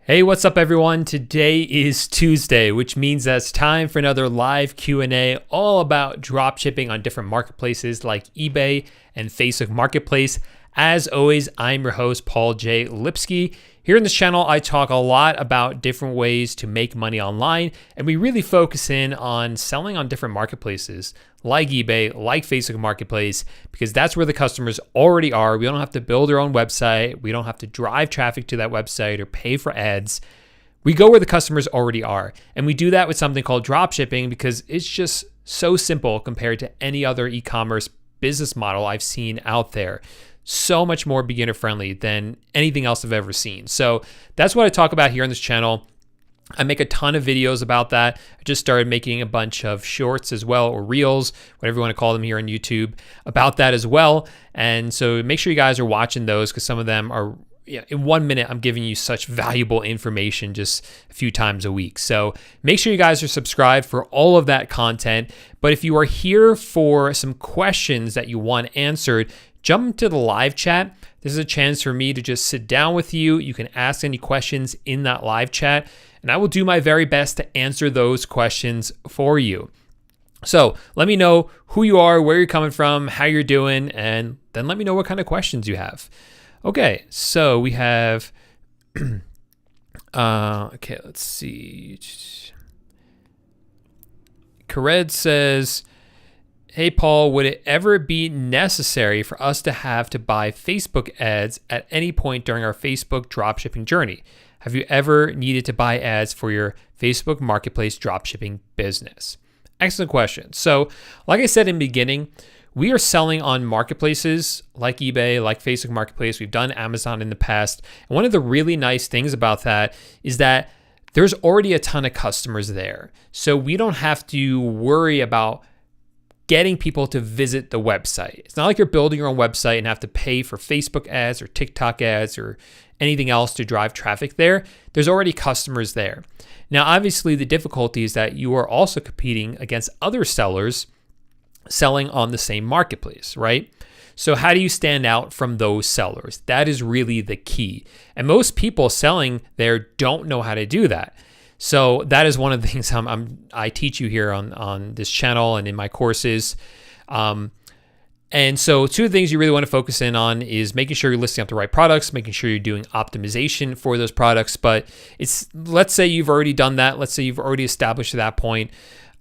Hey, what's up everyone? Today is Tuesday, which means that it's time for another live Q&A all about dropshipping on different marketplaces like eBay and Facebook Marketplace. As always, I'm your host, Paul J Lipsky. Here in this channel, I talk a lot about different ways to make money online, and we really focus in on selling on different marketplaces like eBay, like Facebook Marketplace, because that's where the customers already are. We don't have to build our own website. We don't have to drive traffic to that website or pay for ads. We go where the customers already are. And we do that with something called dropshipping because it's just so simple compared to any other e-commerce business model I've seen out there. So much more beginner friendly than anything else I've ever seen. So that's what I talk about here on this channel. I make a ton of videos about that. I just started making a bunch of shorts as well, or reels, whatever you want to call them here on YouTube, about that as well. And so make sure you guys are watching those because some of them are, in 1 minute, I'm giving you such valuable information just a few times a week. So make sure you guys are subscribed for all of that content. But if you are here for some questions that you want answered, jump into the live chat. This is a chance for me to just sit down with you. You can ask any questions in that live chat, and I will do my very best to answer those questions for you. So let me know who you are, where you're coming from, how you're doing, and then let me know what kind of questions you have. Okay, so we have, okay, let's see. Kared says, hey, Paul, would it ever be necessary for us to have to buy Facebook ads at any point during our Facebook dropshipping journey? Have you ever needed to buy ads for your Facebook Marketplace dropshipping business? Excellent question. So, like I said in the beginning, we are selling on marketplaces like eBay, like Facebook Marketplace. We've done Amazon in the past. And one of the really nice things about that is that there's already a ton of customers there. So we don't have to worry about getting people to visit the website. It's not like you're building your own website and have to pay for Facebook ads or TikTok ads or anything else to drive traffic there. There's already customers there. Now, obviously, the difficulty is that you are also competing against other sellers selling on the same marketplace, right? So how do you stand out from those sellers? That is really the key. And most people selling there don't know how to do that. So that is one of the things I teach you here on this channel and in my courses. And so two of the things you really want to focus in on is making sure you're listing up the right products, making sure you're doing optimization for those products. But let's say you've already done that. Let's say you've already established at that point.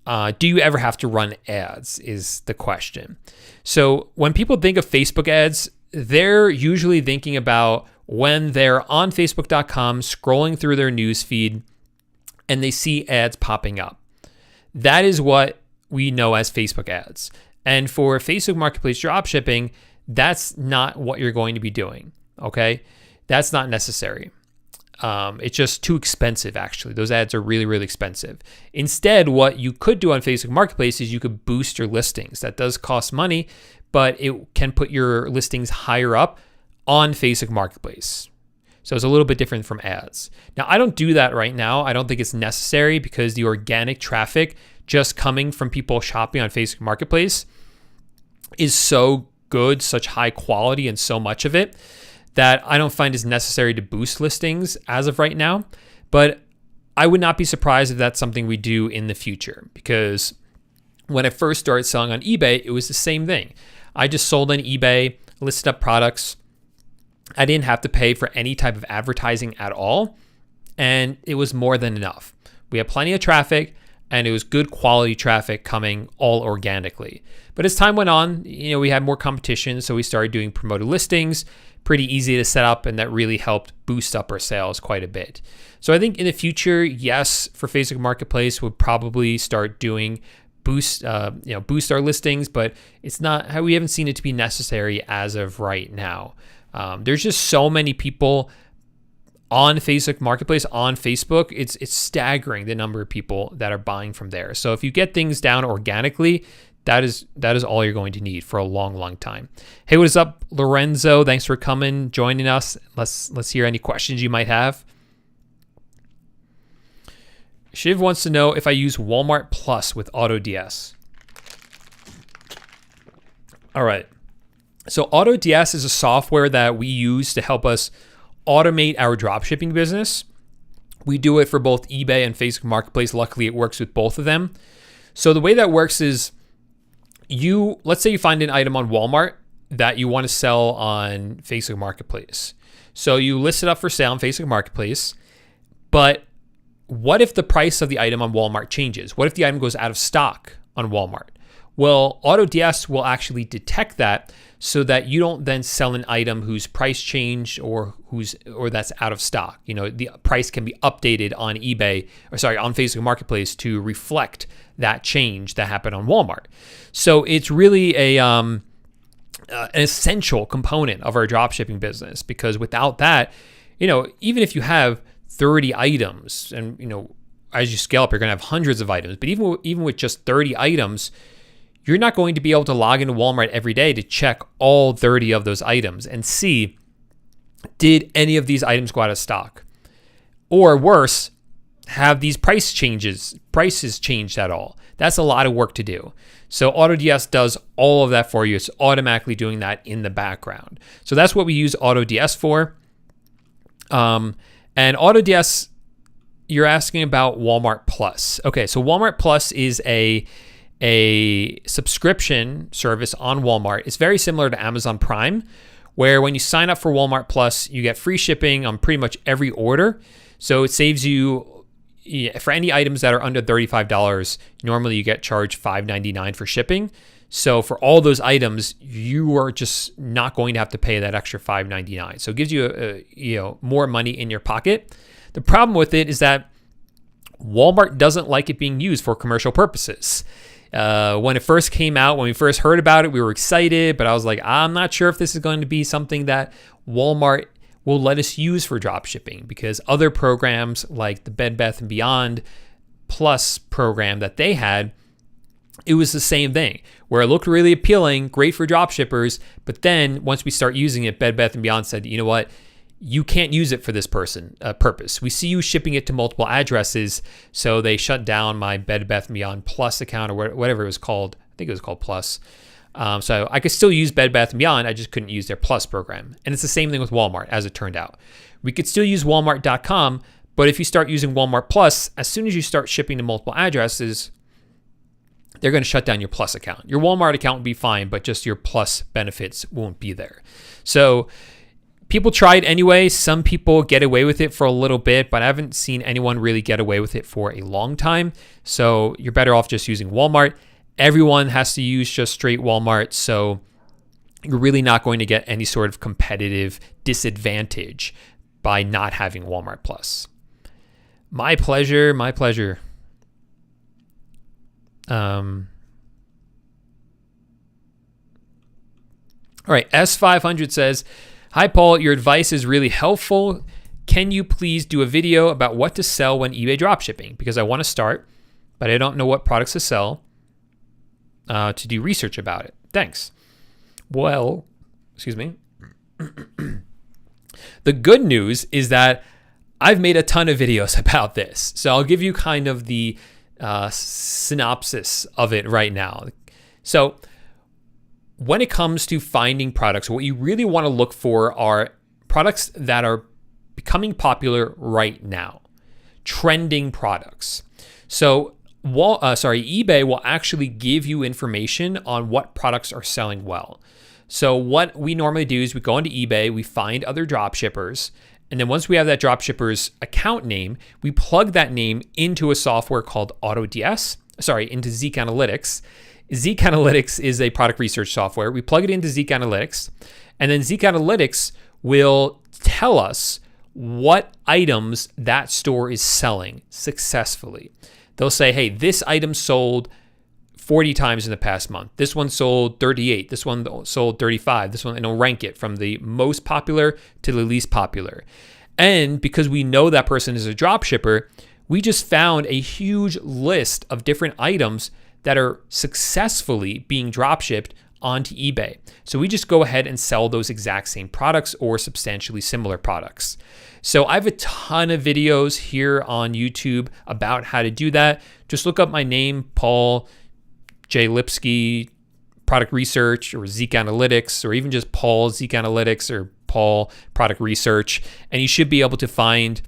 Do you ever have to run ads is the question. So when people think of Facebook ads, they're usually thinking about when they're on Facebook.com scrolling through their news feed and they see ads popping up. That is what we know as Facebook ads. And for Facebook Marketplace dropshipping, that's not what you're going to be doing, okay? That's not necessary. It's just too expensive, actually. Those ads are really, really expensive. Instead, what you could do on Facebook Marketplace is you could boost your listings. That does cost money, but it can put your listings higher up on Facebook Marketplace. So it's a little bit different from ads. Now, I don't do that right now. I don't think it's necessary because the organic traffic just coming from people shopping on Facebook Marketplace is so good, such high quality and so much of it that I don't find it's necessary to boost listings as of right now. But I would not be surprised if that's something we do in the future, because when I first started selling on eBay, it was the same thing. I just sold on eBay, listed up products. I didn't have to pay for any type of advertising at all, and it was more than enough. We had plenty of traffic, and it was good quality traffic coming all organically. But as time went on, we had more competition, so we started doing promoted listings, pretty easy to set up, and that really helped boost up our sales quite a bit. So I think in the future, yes, for Facebook Marketplace, we'll probably start doing boost our listings, but it's not, we haven't seen it to be necessary as of right now. There's just so many people on Facebook Marketplace, on Facebook. It's staggering the number of people that are buying from there. So if you get things down organically, that is all you're going to need for a long, long time. Hey, what is up, Lorenzo? Thanks for coming, joining us. Let's hear any questions you might have. Shiv wants to know if I use Walmart Plus with AutoDS. All right. So AutoDS is a software that we use to help us automate our dropshipping business. We do it for both eBay and Facebook Marketplace. Luckily, it works with both of them. So the way that works is let's say you find an item on Walmart that you want to sell on Facebook Marketplace. So you list it up for sale on Facebook Marketplace, but what if the price of the item on Walmart changes? What if the item goes out of stock on Walmart? Well, AutoDS will actually detect that so that you don't then sell an item whose price changed or that's out of stock. The price can be updated on on Facebook Marketplace to reflect that change that happened on Walmart. So it's really an essential component of our dropshipping business, because without that, even if you have 30 items and, as you scale up, you're going to have hundreds of items, but even with just 30 items, you're not going to be able to log into Walmart every day to check all 30 of those items and see, did any of these items go out of stock? Or worse, have these prices changed at all? That's a lot of work to do. So AutoDS does all of that for you. It's automatically doing that in the background. So that's what we use AutoDS for. And AutoDS, you're asking about Walmart Plus. Okay, so Walmart Plus is a subscription service on Walmart. It's very similar to Amazon Prime, where when you sign up for Walmart Plus, you get free shipping on pretty much every order. So it saves you, for any items that are under $35, normally you get charged $5.99 for shipping. So for all those items, you are just not going to have to pay that extra $5.99. So it gives you more money in your pocket. The problem with it is that Walmart doesn't like it being used for commercial purposes. When it first came out, when we first heard about it, we were excited, but I was like, I'm not sure if this is going to be something that Walmart will let us use for dropshipping, because other programs like the Bed Bath & Beyond Plus program that they had, it was the same thing, where it looked really appealing, great for dropshippers, but then once we start using it, Bed Bath & Beyond said, you know what? You can't use it for this purpose. We see you shipping it to multiple addresses, so they shut down my Bed Bath & Beyond Plus account, or whatever it was called. I think it was called Plus. So I could still use Bed Bath & Beyond, I just couldn't use their Plus program. And it's the same thing with Walmart, as it turned out. We could still use Walmart.com, but if you start using Walmart Plus, as soon as you start shipping to multiple addresses, they're going to shut down your Plus account. Your Walmart account will be fine, but just your Plus benefits won't be there. So people try it anyway. Some people get away with it for a little bit, but I haven't seen anyone really get away with it for a long time. So you're better off just using Walmart. Everyone has to use just straight Walmart, so you're really not going to get any sort of competitive disadvantage by not having Walmart Plus. My pleasure, my pleasure. All right, S500 says, "Hi Paul, your advice is really helpful. Can you please do a video about what to sell when eBay dropshipping? Because I want to start, but I don't know what products to sell. To do research about it. Thanks." Well, excuse me. The good news is that I've made a ton of videos about this. So I'll give you kind of the synopsis of it right now. So when it comes to finding products, what you really want to look for are products that are becoming popular right now, trending products. So eBay will actually give you information on what products are selling well. So what we normally do is we go into eBay, we find other dropshippers, and then once we have that dropshipper's account name, we plug that name into a software called into Zeek Analytics. Zeek Analytics is a product research software. We plug it into Zeek Analytics, and then Zeek Analytics will tell us what items that store is selling successfully. They'll say, hey, this item sold 40 times in the past month. This one sold 38. This one sold 35. This one, and it'll rank it from the most popular to the least popular. And because we know that person is a dropshipper, we just found a huge list of different items that are successfully being dropshipped onto eBay. So we just go ahead and sell those exact same products or substantially similar products. So I have a ton of videos here on YouTube about how to do that. Just look up my name, Paul J Lipsky, Product Research, or Zeek Analytics, or even just Paul Zeek Analytics or Paul Product Research, and you should be able to find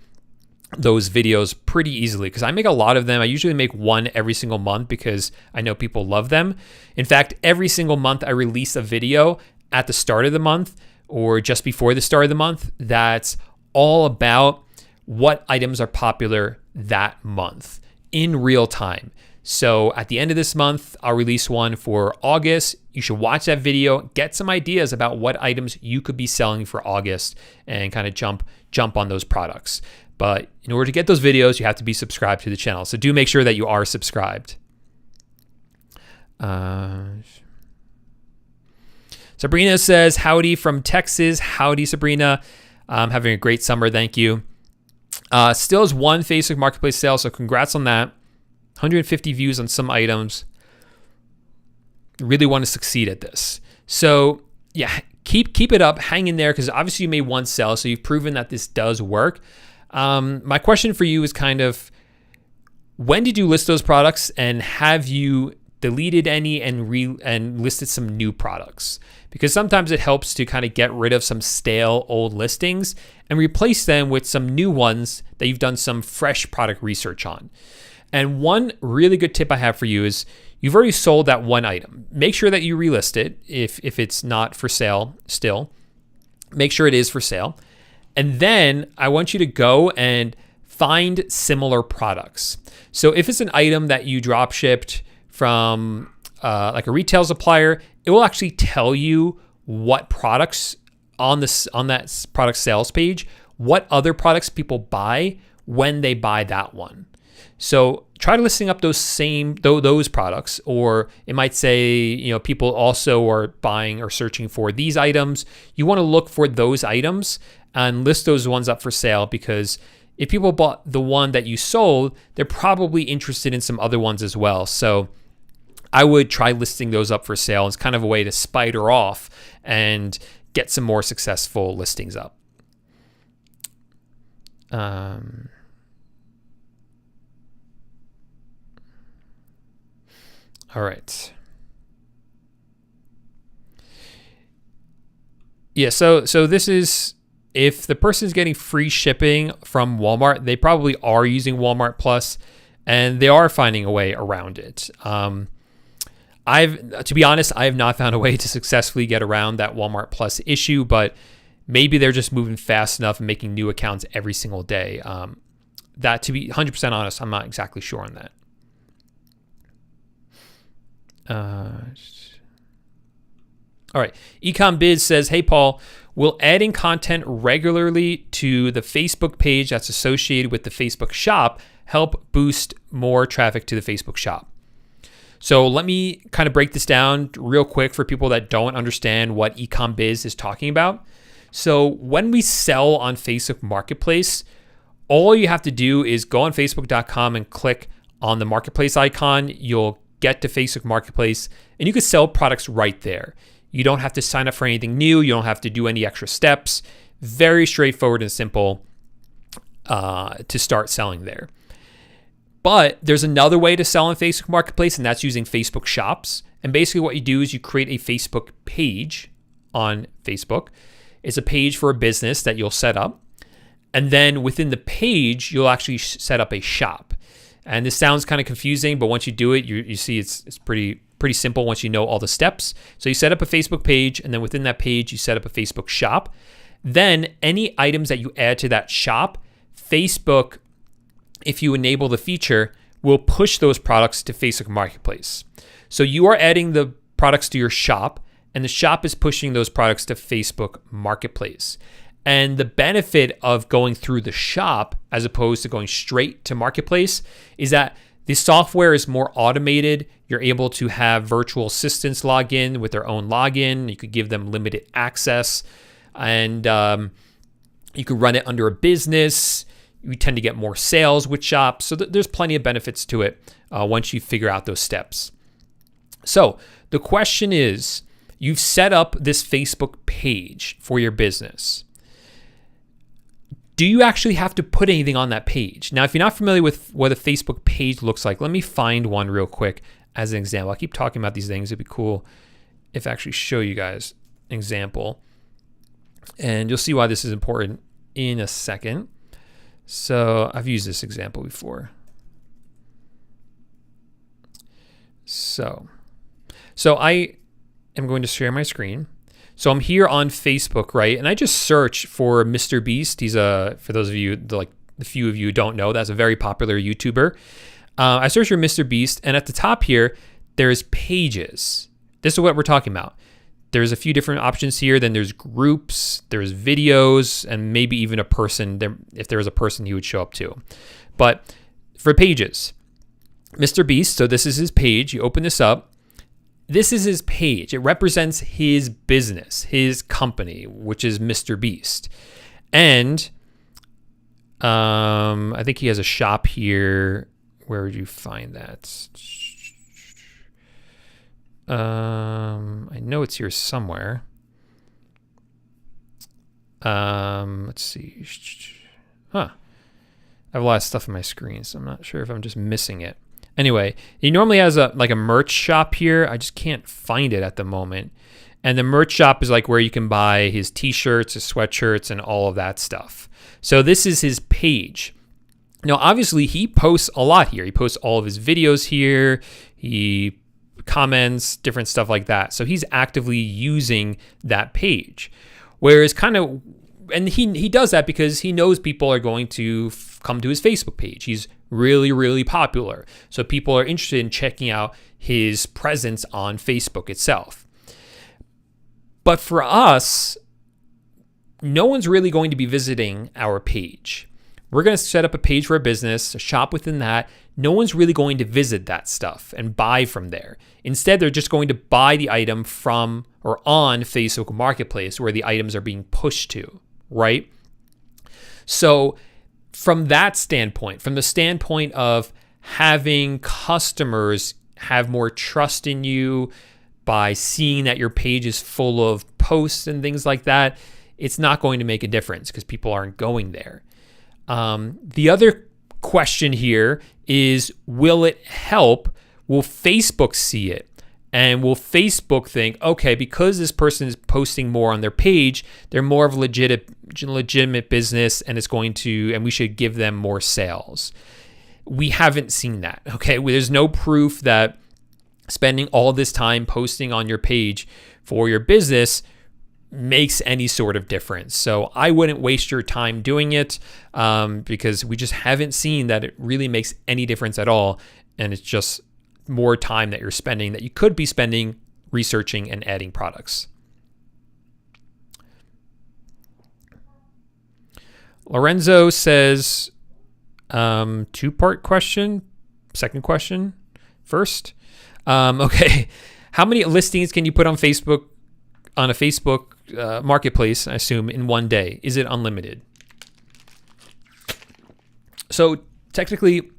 those videos pretty easily because I make a lot of them. I usually make one every single month because I know people love them. In fact, every single month I release a video at the start of the month or just before the start of the month that's all about what items are popular that month in real time. So at the end of this month, I'll release one for August. You should watch that video, get some ideas about what items you could be selling for August and kind of jump on those products. But in order to get those videos, you have to be subscribed to the channel. So do make sure that you are subscribed. Sabrina says, howdy from Texas. Howdy, Sabrina. I'm having a great summer. Thank you. Still has one Facebook Marketplace sale, so congrats on that. 150 views on some items. Really want to succeed at this. So yeah, keep it up. Hang in there because obviously you made one sale, so you've proven that this does work. My question for you is kind of, when did you list those products and have you deleted any and listed some new products? Because sometimes it helps to kind of get rid of some stale old listings and replace them with some new ones that you've done some fresh product research on. And one really good tip I have for you is you've already sold that one item. Make sure that you relist it if it's not for sale still. Make sure it is for sale. And then I want you to go and find similar products. So if it's an item that you drop shipped from like a retail supplier, it will actually tell you what products on that product sales page, what other products people buy when they buy that one. So try listing up those products, or it might say, people also are buying or searching for these items. You want to look for those items and list those ones up for sale, because if people bought the one that you sold, they're probably interested in some other ones as well. So I would try listing those up for sale. It's kind of a way to spider off and get some more successful listings up. All right. Yeah, so this is, if the person's getting free shipping from Walmart, they probably are using Walmart Plus, and they are finding a way around it. To be honest, I have not found a way to successfully get around that Walmart Plus issue, but maybe they're just moving fast enough and making new accounts every single day. That, to be 100% honest, I'm not exactly sure on that. All right. Ecom Biz says, hey, Paul, will adding content regularly to the Facebook page that's associated with the Facebook shop help boost more traffic to the Facebook shop? So let me kind of break this down real quick for people that don't understand what Ecom Biz is talking about. So when we sell on Facebook Marketplace, all you have to do is go on Facebook.com and click on the Marketplace icon. You'll get to Facebook Marketplace, and you can sell products right there. You don't have to sign up for anything new. You don't have to do any extra steps. Very straightforward and simple to start selling there. But there's another way to sell on Facebook Marketplace, and that's using Facebook Shops. And basically what you do is you create a Facebook page on Facebook. It's a page for a business that you'll set up. And then within the page, you'll actually set up a shop. And this sounds kind of confusing, but once you do it, you see it's pretty simple once you know all the steps. So you set up a Facebook page, and then within that page, you set up a Facebook shop. Then any items that you add to that shop, Facebook, if you enable the feature, will push those products to Facebook Marketplace. So you are adding the products to your shop, and the shop is pushing those products to Facebook Marketplace. And the benefit of going through the shop as opposed to going straight to Marketplace is that the software is more automated. You're able to have virtual assistants log in with their own login. You could give them limited access, and you could run it under a business. You tend to get more sales with shops. So there's plenty of benefits to it once you figure out those steps. So the question is, you've set up this Facebook page for your business. Do you actually have to put anything on that page? Now, if you're not familiar with what a Facebook page looks like, let me find one real quick as an example. I keep talking about these things. It'd be cool if I actually show you guys an example. And you'll see why this is important in a second. So I've used this example before. So I am going to share my screen. So I'm here on Facebook, right? And I just search for Mr. Beast. He's for those of you, the few of you who don't know, that's a very popular YouTuber. I search for Mr. Beast, and at the top here, there's pages. This is what we're talking about. There's a few different options here. Then there's groups, there's videos, and maybe even a person. If there was a person, he would show up too. But for pages, Mr. Beast, so this is his page. You open this up. This is his page. It represents his business, his company, which is Mr. Beast. And I think he has a shop here. Where would you find that? I know it's here somewhere. Let's see. I have a lot of stuff on my screen, so I'm not sure if I'm just missing it. Anyway, he normally has a merch shop here. I just can't find it at the moment. And the merch shop is like where you can buy his t-shirts, his sweatshirts, and all of that stuff. So this is his page. Now, obviously, he posts a lot here. He posts all of his videos here. He comments, different stuff like that. So he's actively using that page. Whereas and he does that because he knows people are going to come to his Facebook page. He's really, really popular. So people are interested in checking out his presence on Facebook itself. But for us, no one's really going to be visiting our page. We're going to set up a page for a business, a shop within that. No one's really going to visit that stuff and buy from there. Instead, they're just going to buy the item from or on Facebook Marketplace where the items are being pushed to, right? So from that standpoint, from the standpoint of having customers have more trust in you by seeing that your page is full of posts and things like that, it's not going to make a difference because people aren't going there. The other question here is, will it help? Will Facebook see it? And will Facebook think, okay, because this person is posting more on their page, they're more of a legitimate business and we should give them more sales. We haven't seen that, okay? There's no proof that spending all this time posting on your page for your business makes any sort of difference. So I wouldn't waste your time doing it because we just haven't seen that it really makes any difference at all. And it's just more time that you're spending that you could be spending researching and adding products. Lorenzo says, two-part question. Second question first. Okay. How many listings can you put on Facebook, on a Facebook marketplace, I assume, in one day? Is it unlimited? So technically,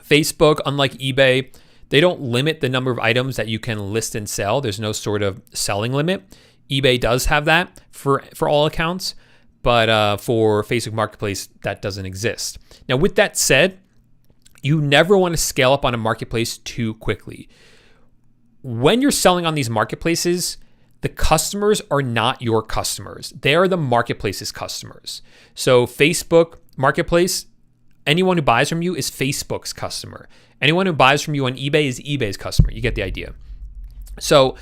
Facebook, unlike eBay, they don't limit the number of items that you can list and sell. There's no sort of selling limit. eBay does have that for all accounts, but for Facebook Marketplace, that doesn't exist. Now, with that said, you never want to scale up on a marketplace too quickly. When you're selling on these marketplaces, the customers are not your customers. They are the marketplace's customers. So Facebook Marketplace, anyone who buys from you is Facebook's customer. Anyone who buys from you on eBay is eBay's customer. You get the idea. So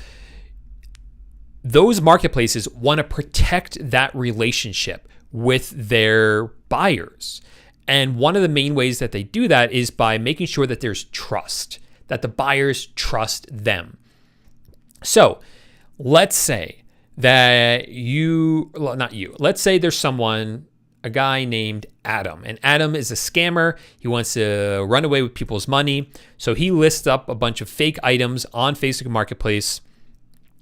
those marketplaces want to protect that relationship with their buyers. And one of the main ways that they do that is by making sure that there's trust, that the buyers trust them. So let's say that let's say there's a guy named Adam, and Adam is a scammer. He wants to run away with people's money. So he lists up a bunch of fake items on Facebook Marketplace.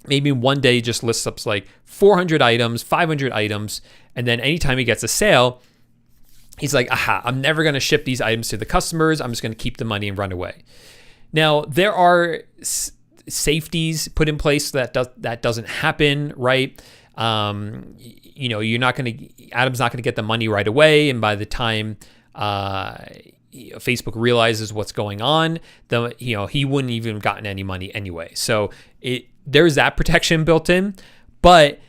Maybe one day he just lists up like 400 items, 500 items. And then anytime he gets a sale, he's like, aha, I'm never going to ship these items to the customers. I'm just going to keep the money and run away. Now, there are safeties put in place so that doesn't happen, right? Adam's not going to get the money right away. And by the time Facebook realizes what's going on, he wouldn't even have gotten any money anyway. So there's that protection built in, but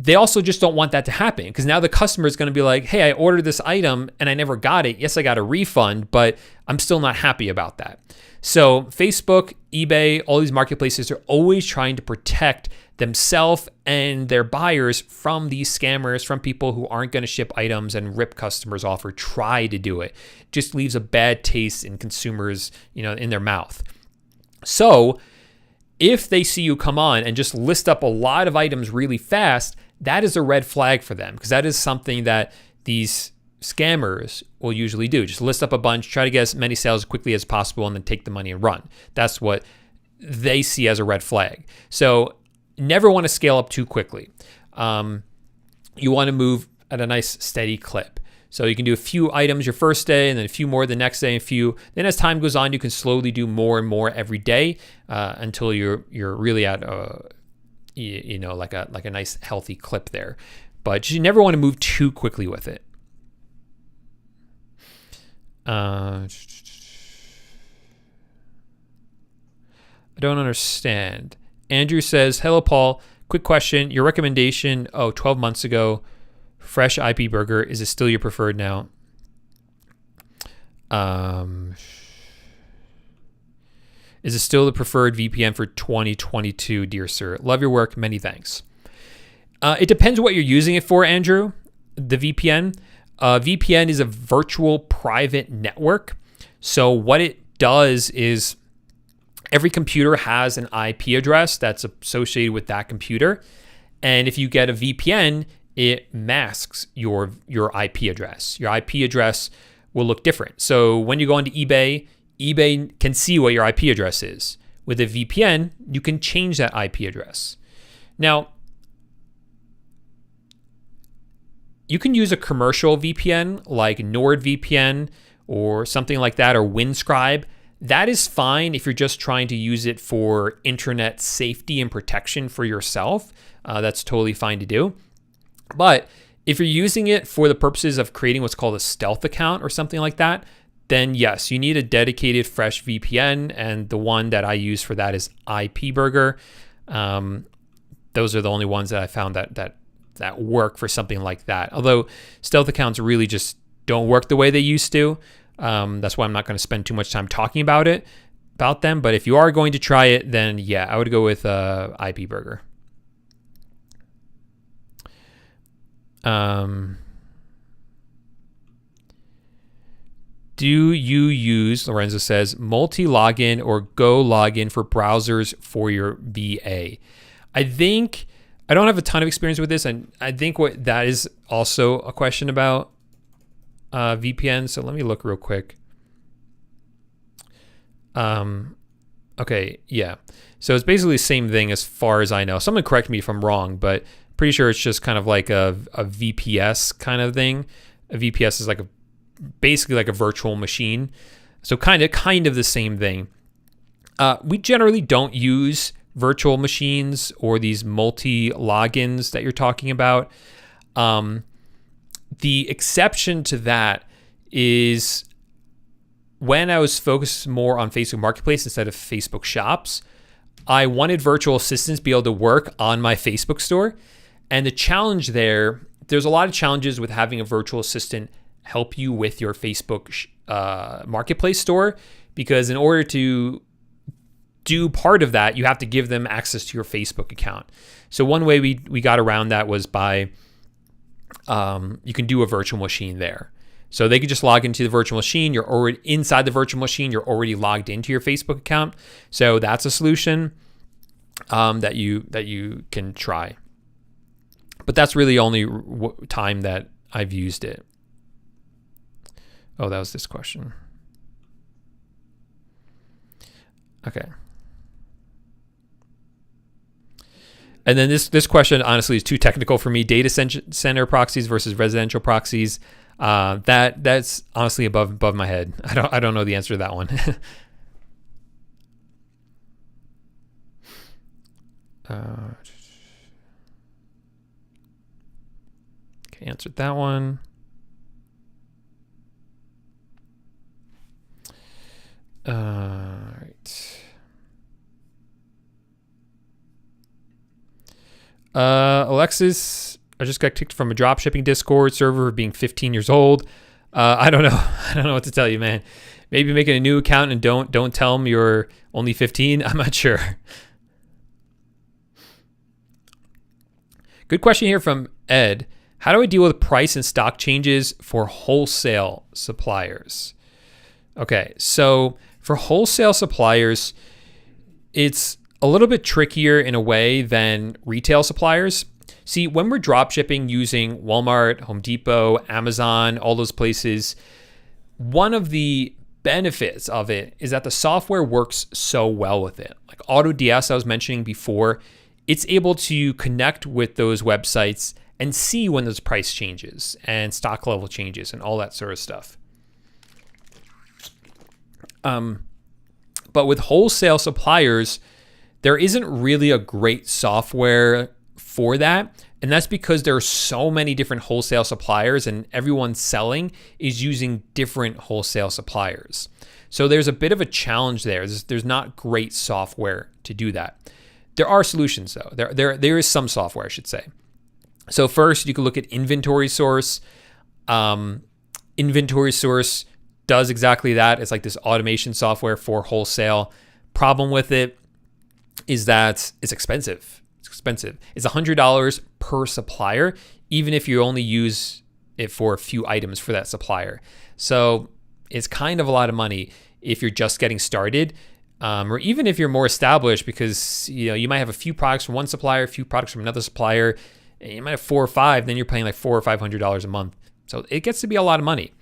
they also just don't want that to happen, because now the customer is going to be like, hey, I ordered this item and I never got it. Yes, I got a refund, but I'm still not happy about that. So Facebook, eBay, all these marketplaces are always trying to protect themselves and their buyers from these scammers, from people who aren't going to ship items and rip customers off or try to do it. Just leaves a bad taste in consumers, in their mouth. So if they see you come on and just list up a lot of items really fast, that is a red flag for them, because that is something that these scammers will usually do. Just list up a bunch, try to get as many sales as quickly as possible, and then take the money and run. That's what they see as a red flag. So never want to scale up too quickly. You want to move at a nice steady clip. So you can do a few items your first day, and then a few more the next day, and a few. Then as time goes on, you can slowly do more and more every day until you're really at like a nice healthy clip there. But you never want to move too quickly with it. I don't understand. Andrew says, hello, Paul. Quick question. Your recommendation, 12 months ago, fresh IP burger, is it still your preferred now? Is it still the preferred VPN for 2022, dear sir? Love your work. Many thanks. It depends what you're using it for, Andrew, the VPN. VPN is a virtual private network. So what it does is every computer has an IP address that's associated with that computer. And if you get a VPN, it masks your IP address. Your IP address will look different. So when you go onto eBay, eBay can see what your IP address is. With a VPN, you can change that IP address. Now, you can use a commercial VPN like NordVPN or something like that, or Windscribe. That is fine if you're just trying to use it for internet safety and protection for yourself. That's totally fine to do. But if you're using it for the purposes of creating what's called a stealth account or something like that, then yes, you need a dedicated fresh VPN, and the one that I use for that is IP Burger. Those are the only ones that I found that work for something like that. Although stealth accounts really just don't work the way they used to. That's why I'm not going to spend too much time talking about them. But if you are going to try it, then yeah, I would go with IP Burger. Do you use, Lorenzo says, multi-login or Go login for browsers for your VA? I don't have a ton of experience with this, and I think what that is also a question about VPN. So let me look real quick. Okay, yeah. So it's basically the same thing as far as I know. Someone correct me if I'm wrong, but pretty sure it's just kind of like a VPS kind of thing. A VPS is basically like a virtual machine. So kind of the same thing. We generally don't use virtual machines or these multi-logins that you're talking about. The exception to that is when I was focused more on Facebook Marketplace instead of Facebook Shops, I wanted virtual assistants to be able to work on my Facebook store. And the challenge there's a lot of challenges with having a virtual assistant help you with your Facebook Marketplace store, because in order to do part of that, you have to give them access to your Facebook account. So one way we got around that was by you can do a virtual machine there. So they could just log into the virtual machine. You're already inside the virtual machine. You're already logged into your Facebook account. So that's a solution that you can try. But that's really only time that I've used it. Oh, that was this question. Okay. And then this question honestly is too technical for me. Data center proxies versus residential proxies. That's honestly above my head. I don't know the answer to that one. Okay, answered that one. All right. Alexis I just got kicked from a dropshipping Discord server for being 15 years old. I don't know. I don't know what to tell you, man. Maybe make a new account and don't tell them you're only 15. I'm not sure. Good question here from Ed. How do I deal with price and stock changes for wholesale suppliers? Okay, so for wholesale suppliers, it's a little bit trickier in a way than retail suppliers. See, when we're dropshipping using Walmart, Home Depot, Amazon, all those places, one of the benefits of it is that the software works so well with it. Like AutoDS I was mentioning before, it's able to connect with those websites and see when those price changes and stock level changes and all that sort of stuff. But with wholesale suppliers, there isn't really a great software for that. And that's because there are so many different wholesale suppliers and everyone selling is using different wholesale suppliers. So there's a bit of a challenge there. There's not great software to do that. There are solutions though. There is some software, I should say. So first, you can look at Inventory Source. Inventory Source does exactly that. It's like this automation software for wholesale. Problem with it is that it's expensive. It's $100 per supplier, even if you only use it for a few items for that supplier. So it's kind of a lot of money if you're just getting started, or even if you're more established, because you might have a few products from one supplier, a few products from another supplier. And you might have 4 or 5, then you're paying like $400 or $500 a month. So it gets to be a lot of money.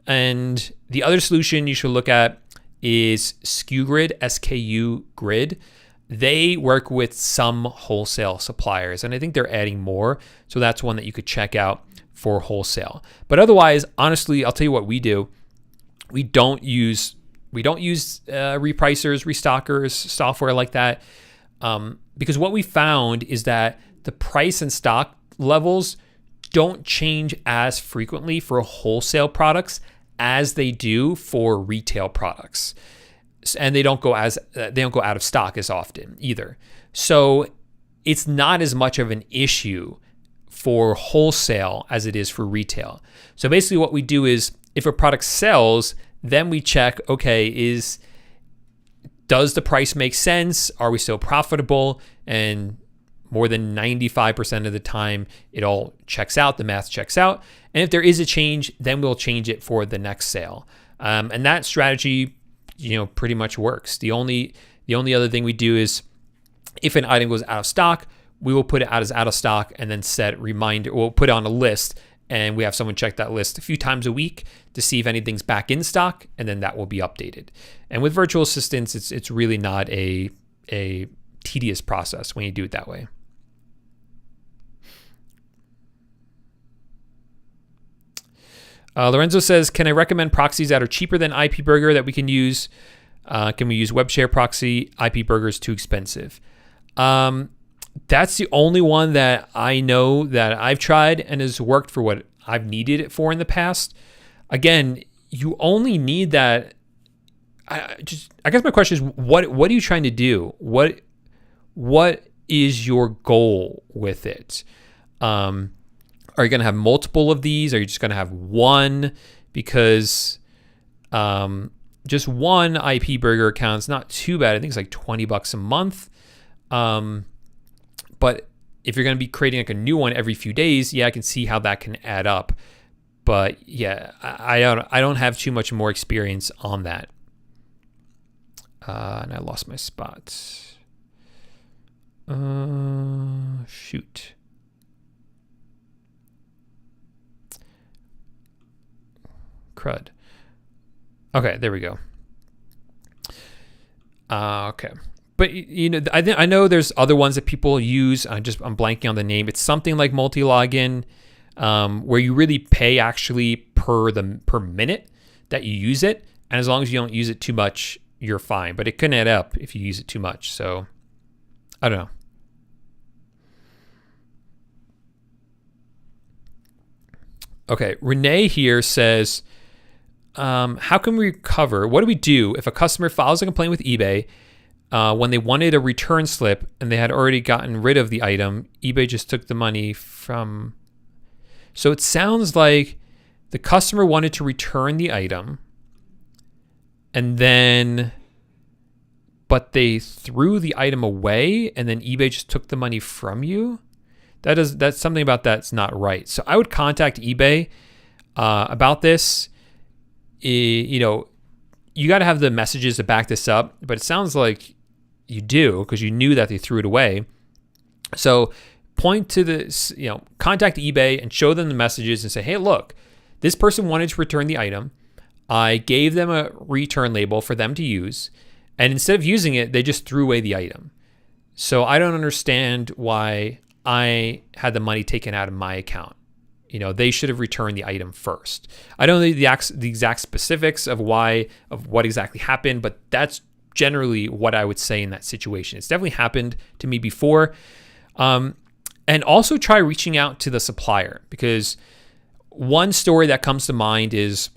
And the other solution you should look at is SKU Grid. They work with some wholesale suppliers, and I think they're adding more. So that's one that you could check out for wholesale. But otherwise, honestly, I'll tell you what we do. We don't use repricers, restockers, software like that, because what we found is that the price and stock levels don't change as frequently for wholesale products as they do for retail products. And they don't go out of stock as often either. So it's not as much of an issue for wholesale as it is for retail. So basically what we do is if a product sells, then we check, okay, does the price make sense? Are we still profitable? And more than 95% of the time, it all checks out, the math checks out. And if there is a change, then we'll change it for the next sale. And that strategy pretty much works. The only other thing we do is if an item goes out of stock, we will put it out as out of stock and then set reminder. We'll put it on a list and we have someone check that list a few times a week to see if anything's back in stock, and then that will be updated. And with virtual assistants, it's really not a tedious process when you do it that way. Lorenzo says, can I recommend proxies that are cheaper than IP Burger that we can use? Can we use web share proxy? IP Burger is too expensive. That's the only one that I know that I've tried and has worked for what I've needed it for in the past. Again, you only need that. I guess my question is, what are you trying to do? What is your goal with it? Are you going to have multiple of these? Are you just going to have one? Because just one IP Burger account is not too bad. I think it's like $20 a month. But if you're going to be creating like a new one every few days, yeah, I can see how that can add up. But yeah, I don't have too much more experience on that. And I lost my spot. Shoot. Crud. Okay, there we go. Okay. But I know there's other ones that people use. I'm blanking on the name. It's something like multi-login, where you really pay actually per minute that you use it, and as long as you don't use it too much, you're fine. But it can add up if you use it too much. So I don't know. Okay, Renee here says, how can we recover? What do we do if a customer files a complaint with eBay? when they wanted a return slip and they had already gotten rid of the item, eBay just took the money from. So it sounds like the customer wanted to return the item but they threw the item away and then eBay just took the money from you. That's something about that's not right. So I would contact eBay about this. You got to have the messages to back this up, but it sounds like you do because you knew that they threw it away. So point to this, contact eBay and show them the messages and say, hey, look, this person wanted to return the item. I gave them a return label for them to use. And instead of using it, they just threw away the item. So I don't understand why I had the money taken out of my account. They should have returned the item first. I don't know the exact specifics of what exactly happened, but that's generally what I would say in that situation. It's definitely happened to me before. And also try reaching out to the supplier, because one story that comes to mind is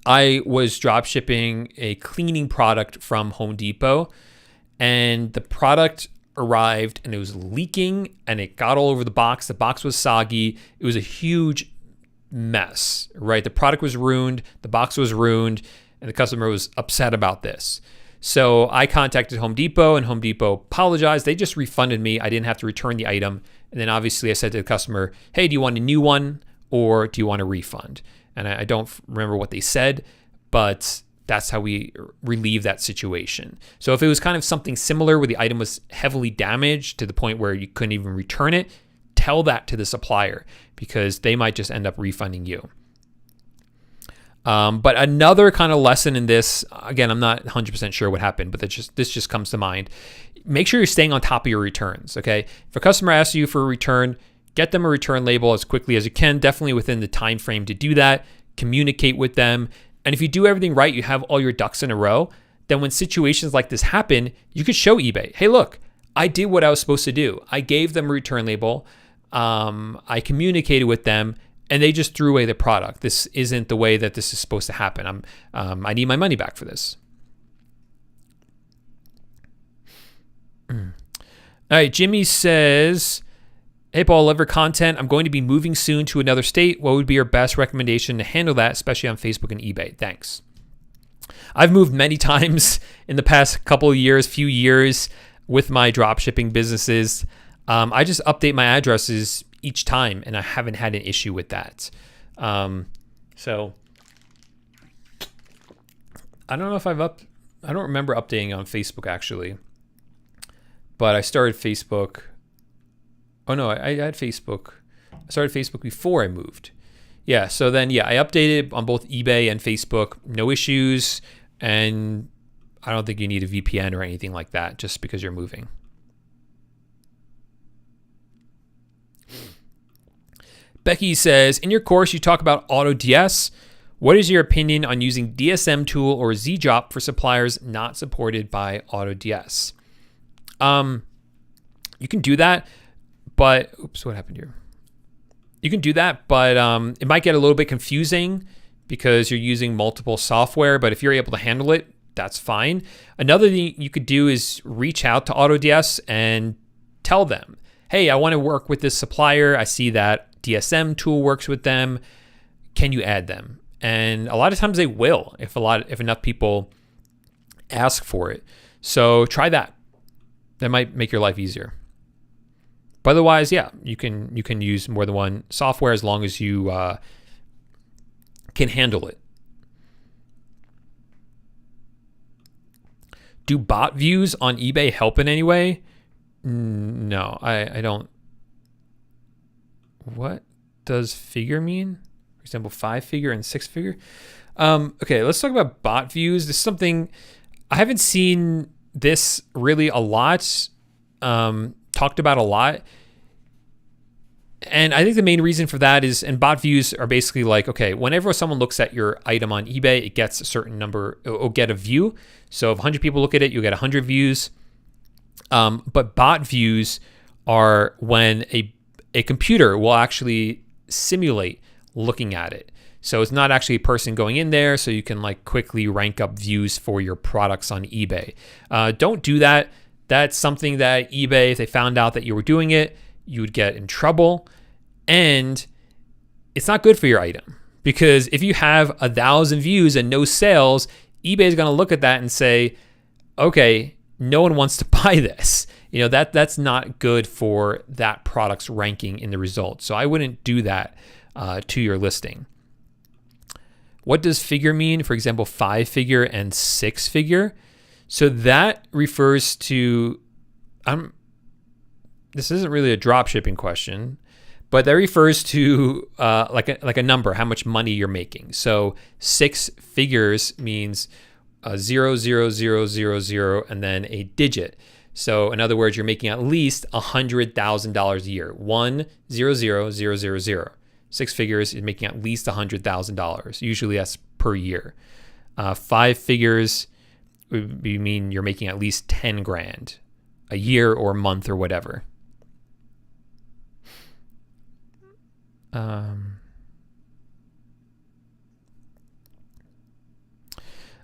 I was drop shipping a cleaning product from Home Depot, and the product arrived and it was leaking and it got all over the box. The box was soggy. It was a huge mess, right? The product was ruined. The box was ruined, and the customer was upset about this. So I contacted Home Depot, and Home Depot apologized. They just refunded me. I didn't have to return the item. And then obviously I said to the customer, hey, do you want a new one or do you want a refund? And I don't remember what they said, but that's how we relieve that situation. So if it was kind of something similar where the item was heavily damaged to the point where you couldn't even return it, tell that to the supplier, because they might just end up refunding you. But another kind of lesson in this, again, I'm not 100% sure what happened, but this just comes to mind. Make sure you're staying on top of your returns, okay? If a customer asks you for a return, get them a return label as quickly as you can, definitely within the time frame to do that. Communicate with them. And if you do everything right, you have all your ducks in a row, then when situations like this happen, you could show eBay, hey, look, I did what I was supposed to do. I gave them a return label. I communicated with them, and they just threw away the product. This isn't the way that this is supposed to happen. I need my money back for this. All right, Jimmy says, hey, Paul, love your content. I'm going to be moving soon to another state. What would be your best recommendation to handle that, especially on Facebook and eBay? Thanks. I've moved many times in the past few years with my dropshipping businesses. I just update my addresses each time, and I haven't had an issue with that. So I don't know if I don't remember updating on Facebook actually, but I started Facebook. Oh no, I had Facebook. I started Facebook before I moved. Yeah, so then I updated on both eBay and Facebook, no issues, and I don't think you need a VPN or anything like that just because you're moving. Becky says, in your course, you talk about AutoDS. What is your opinion on using DSM Tool or ZDrop for suppliers not supported by AutoDS? You can do that, but oops, what happened here? You can do that, but it might get a little bit confusing because you're using multiple software. But if you're able to handle it, that's fine. Another thing you could do is reach out to AutoDS and tell them, hey, I want to work with this supplier. I see that DSM tool works with them. Can you add them? And a lot of times they will if enough people ask for it. So try that. That might make your life easier. But otherwise, you can use more than one software as long as you can handle it. Do bot views on eBay help in any way? No, I don't. What does figure mean? For example, 5-figure and 6-figure. Okay, let's talk about bot views. This is something I haven't seen this really a lot, talked about a lot. And I think the main reason for that is, and bot views are basically like, okay, whenever someone looks at your item on eBay, it gets a certain number, it'll get a view. So if 100 people look at it, you'll get 100 views. But bot views are when a computer will actually simulate looking at it. So it's not actually a person going in there, so you can like quickly rank up views for your products on eBay. Don't do that. That's something that eBay, if they found out that you were doing it, you would get in trouble. And it's not good for your item, because if you have 1,000 views and no sales, eBay is going to look at that and say, okay, no one wants to buy this. That's not good for that product's ranking in the results. So I wouldn't do that to your listing. What does figure mean? For example, 5-figure and 6-figure. So that refers to, this isn't really a drop shipping question, but that refers to like a number, how much money you're making. So 6 figures means 0, 0, 0, 0, 0, and then a digit. So in other words, you're making at least $100,000 a year. 1, 0, 0, 0, 0, 0. 6 figures is making at least $100,000. Usually that's per year. 5 figures would mean you're making at least 10 grand a year or month or whatever.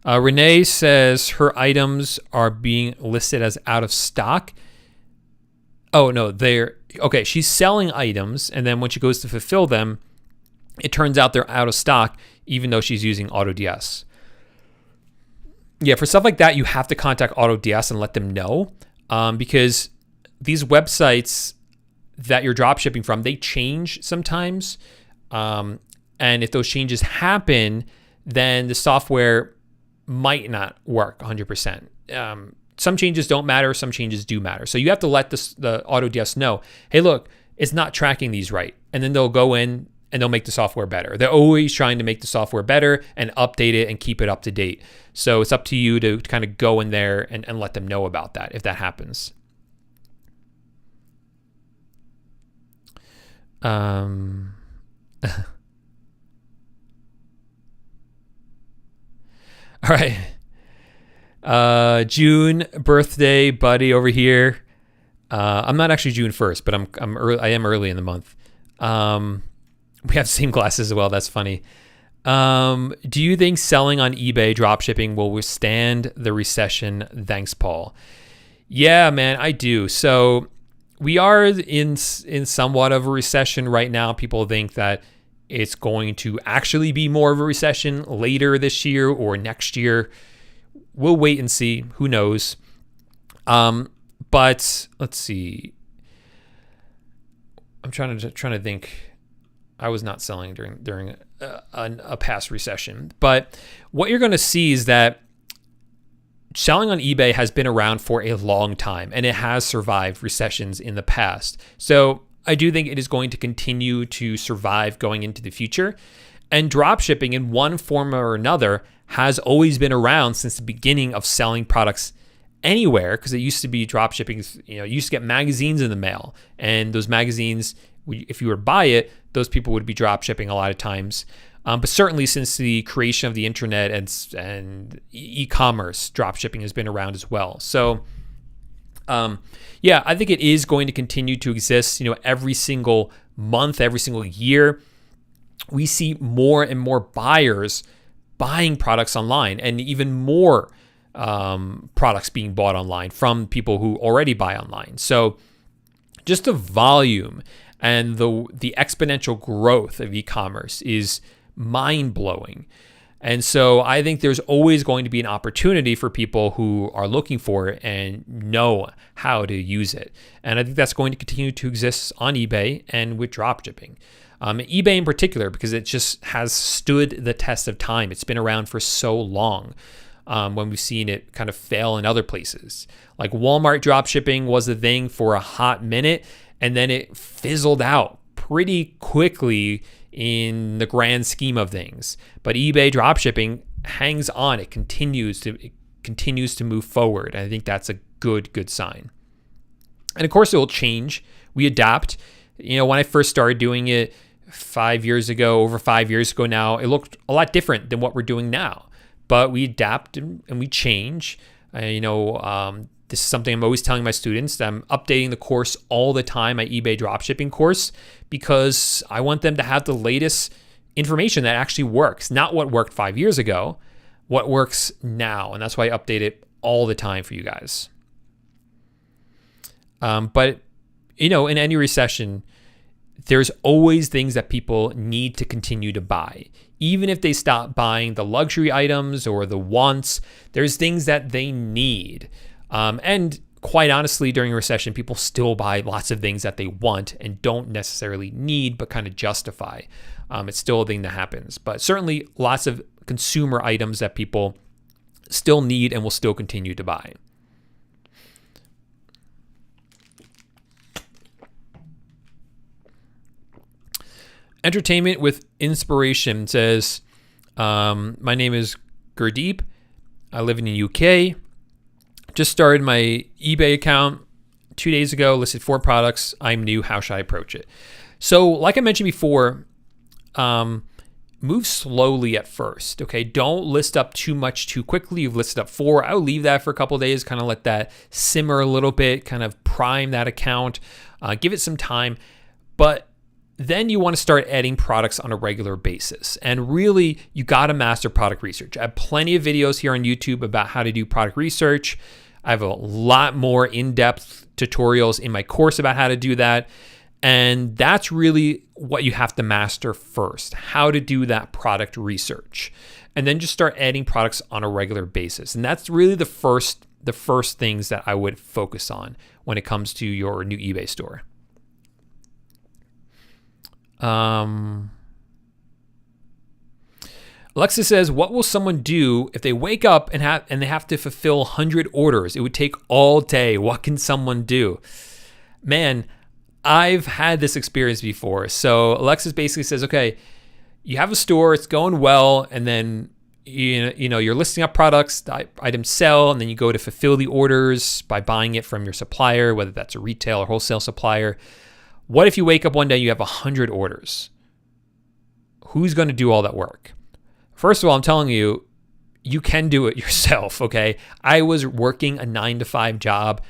Renee says her items are being listed as out of stock. Oh, no, okay. She's selling items, and then when she goes to fulfill them, it turns out they're out of stock, even though she's using AutoDS. Yeah, for stuff like that, you have to contact AutoDS and let them know, because these websites that you're drop shipping from, they change sometimes. And if those changes happen, then the software might not work 100%. Some changes don't matter, some changes do matter. So you have to let the AutoDS know, hey, look, it's not tracking these right. And then they'll go in and they'll make the software better. They're always trying to make the software better and update it and keep it up to date. So it's up to you to kind of go in there and let them know about that if that happens. All right. June birthday buddy over here. I'm not actually June 1st, but I am early in the month. We have the same glasses as well. That's funny. Do you think selling on eBay dropshipping will withstand the recession? Thanks, Paul. Yeah, man, I do. So we are in somewhat of a recession right now. People think that it's going to actually be more of a recession later this year or next year. We'll wait and see. Who knows? But let's see. I'm trying to think. I was not selling during a past recession. But what you're going to see is that selling on eBay has been around for a long time, and it has survived recessions in the past. So I do think it is going to continue to survive going into the future. And dropshipping in one form or another has always been around since the beginning of selling products anywhere, because it used to be dropshipping. You used to get magazines in the mail, and those magazines, if you were to buy it, those people would be dropshipping a lot of times. But certainly since the creation of the internet and e-commerce, dropshipping has been around as well. So yeah, I think it is going to continue to exist. Every single month, every single year, we see more and more buyers buying products online, and even more products being bought online from people who already buy online. So just the volume and the exponential growth of e-commerce is mind-blowing. And so I think there's always going to be an opportunity for people who are looking for it and know how to use it. And I think that's going to continue to exist on eBay and with dropshipping. eBay in particular, because it just has stood the test of time. It's been around for so long, when we've seen it kind of fail in other places. Like Walmart dropshipping was a thing for a hot minute, and then it fizzled out pretty quickly in the grand scheme of things. But eBay dropshipping hangs on. It continues to move forward. And I think that's a good sign. And of course, it will change. We adapt. When I first started doing it 5 years ago, over 5 years ago now, it looked a lot different than what we're doing now. But we adapt and we change. This is something I'm always telling my students. I'm updating the course all the time, my eBay dropshipping course, because I want them to have the latest information that actually works, not what worked 5 years ago, what works now. And that's why I update it all the time for you guys. But, in any recession, there's always things that people need to continue to buy. Even if they stop buying the luxury items or the wants, there's things that they need. And quite honestly, during a recession, people still buy lots of things that they want and don't necessarily need, but kind of justify. It's still a thing that happens. But certainly lots of consumer items that people still need and will still continue to buy. Entertainment with Inspiration says, my name is Gurdeep. I live in the UK. Just started my eBay account 2 days ago, listed 4 products. I'm new. How should I approach it? So like I mentioned before, move slowly at first, okay? Don't list up too much too quickly. You've listed up 4. I would leave that for a couple of days, kind of let that simmer a little bit, kind of prime that account, give it some time. But then you want to start adding products on a regular basis. And really, you got to master product research. I have plenty of videos here on YouTube about how to do product research. I have a lot more in-depth tutorials in my course about how to do that. And that's really what you have to master first, how to do that product research. And then just start adding products on a regular basis. And that's really the first things that I would focus on when it comes to your new eBay store. Alexa says, what will someone do if they wake up and they have to fulfill 100 orders? It would take all day. What can someone do? Man, I've had this experience before. So Alexis basically says, okay, you have a store, it's going well, and then you're listing up products, the items sell, and then you go to fulfill the orders by buying it from your supplier, whether that's a retail or wholesale supplier. What if you wake up one day, you have 100 orders? Who's going to do all that work? First of all, I'm telling you, you can do it yourself, okay? I was working a 9-to-5 job,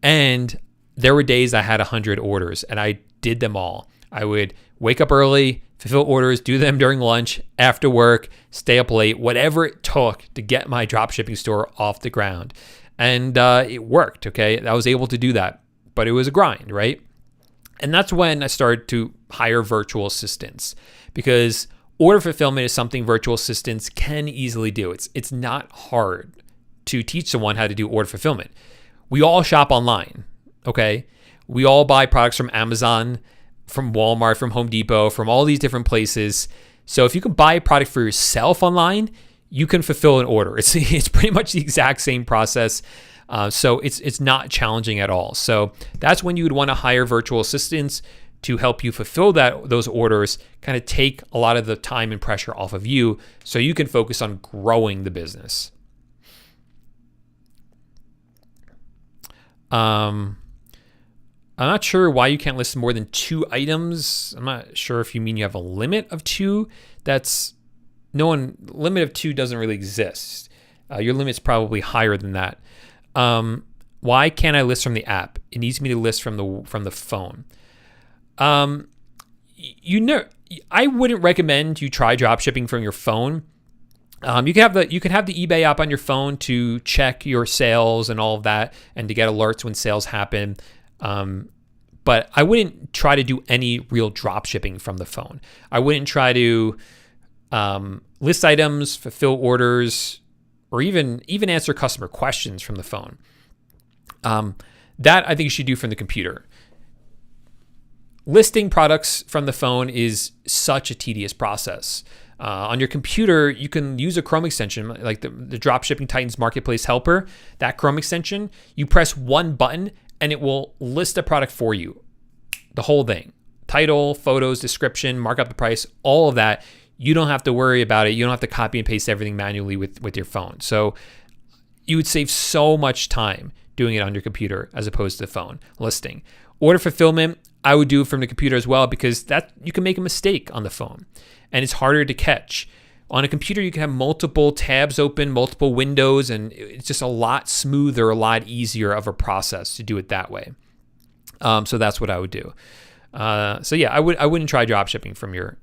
and there were days I had 100 orders, and I did them all. I would wake up early, fulfill orders, do them during lunch, after work, stay up late, whatever it took to get my dropshipping store off the ground. And it worked, okay? I was able to do that, but it was a grind, right? And that's when I started to hire virtual assistants, because order fulfillment is something virtual assistants can easily do. It's not hard to teach someone how to do order fulfillment. We all shop online, okay? We all buy products from Amazon, from Walmart, from Home Depot, from all these different places. So if you can buy a product for yourself online, you can fulfill an order. It's pretty much the exact same process. So it's not challenging at all. So that's when you would want to hire virtual assistants to help you fulfill those orders, kind of take a lot of the time and pressure off of you so you can focus on growing the business. I'm not sure why you can't list more than 2 items. I'm not sure if you mean you have a limit of 2. Limit of 2 doesn't really exist. Your limit's probably higher than that. Why can't I list from the app? It needs me to list from the phone. I wouldn't recommend you try dropshipping from your phone. You can have the eBay app on your phone to check your sales and all of that, and to get alerts when sales happen. But I wouldn't try to do any real dropshipping from the phone. I wouldn't try to list items, fulfill orders, or even answer customer questions from the phone. That I think you should do from the computer. Listing products from the phone is such a tedious process. On your computer, you can use a Chrome extension, like the Dropshipping Titans Marketplace Helper. That Chrome extension, you press one button and it will list a product for you. The whole thing. Title, photos, description, mark up the price, all of that. You don't have to worry about it. You don't have to copy and paste everything manually with your phone. So you would save so much time doing it on your computer as opposed to the phone listing. Order fulfillment, I would do it from the computer as well, because that you can make a mistake on the phone and it's harder to catch. On a computer, you can have multiple tabs open, multiple windows, and it's just a lot smoother, a lot easier of a process to do it that way. So that's what I would do. So yeah, I wouldn't try dropshipping from your